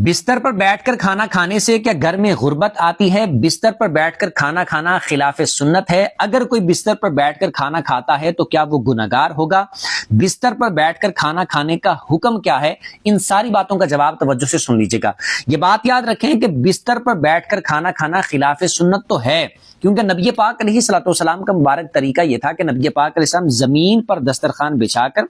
بستر پر بیٹھ کر کھانا کھانے سے کیا گھر میں غربت آتی ہے؟ بستر پر بیٹھ کر کھانا کھانا خلاف سنت ہے۔ اگر کوئی بستر پر بیٹھ کر کھانا کھاتا ہے تو کیا وہ گنہگار ہوگا؟ بستر پر بیٹھ کر کھانا کھانے کا حکم کیا ہے؟ ان ساری باتوں کا جواب توجہ سے سن لیجیے گا۔ یہ بات یاد رکھیں کہ بستر پر بیٹھ کر کھانا کھانا خلاف سنت تو ہے، کیونکہ نبی پاک علیہ الصلوۃ والسلام کا مبارک طریقہ یہ تھا کہ نبی پاک علیہ السلام زمین پر دسترخوان بچھا کر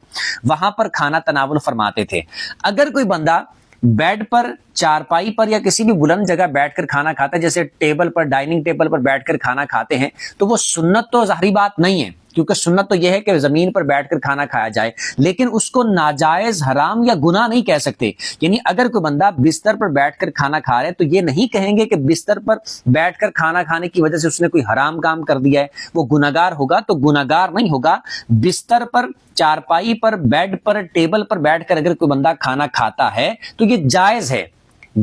وہاں پر کھانا تناول فرماتے تھے۔ اگر کوئی بندہ بیڈ پر، چارپائی پر یا کسی بھی بلند جگہ بیٹھ کر کھانا کھاتا ہے، جیسے ٹیبل پر، ڈائننگ ٹیبل پر بیٹھ کر کھانا کھاتے ہیں، تو وہ سنت تو ظاہری بات نہیں ہے، کیونکہ سنت تو یہ ہے کہ زمین پر بیٹھ کر کھانا کھایا جائے، لیکن اس کو ناجائز، حرام یا گناہ نہیں کہہ سکتے۔ یعنی اگر کوئی بندہ بستر پر بیٹھ کر کھانا کھا رہا ہے تو یہ نہیں کہیں گے کہ بستر پر بیٹھ کر کھانا کھانے کی وجہ سے اس نے کوئی حرام کام کر دیا ہے، وہ گنہگار ہوگا۔ تو گنہگار نہیں ہوگا۔ بستر پر، چارپائی پر، بیڈ پر، ٹیبل پر بیٹھ کر اگر کوئی بندہ کھانا کھاتا ہے تو یہ جائز ہے،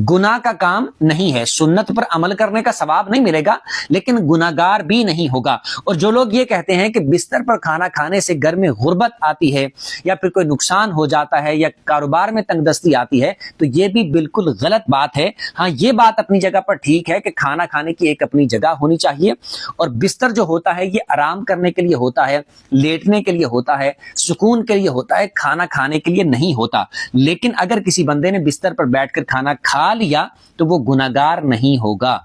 گناہ کا کام نہیں ہے۔ سنت پر عمل کرنے کا ثواب نہیں ملے گا، لیکن گناہگار بھی نہیں ہوگا۔ اور جو لوگ یہ کہتے ہیں کہ بستر پر کھانا کھانے سے گھر میں غربت آتی ہے یا پھر کوئی نقصان ہو جاتا ہے یا کاروبار میں تنگ دستی آتی ہے، تو یہ بھی بالکل غلط بات ہے۔ ہاں، یہ بات اپنی جگہ پر ٹھیک ہے کہ کھانا کھانے کی ایک اپنی جگہ ہونی چاہیے، اور بستر جو ہوتا ہے یہ آرام کرنے کے لیے ہوتا ہے، لیٹنے کے لیے ہوتا ہے، سکون کے لیے ہوتا ہے، کھانا کھانے کے لیے نہیں ہوتا۔ لیکن اگر کسی بندے نے بستر پر بیٹھ کر کھانا کھا لیا تو وہ گنہگار نہیں ہوگا۔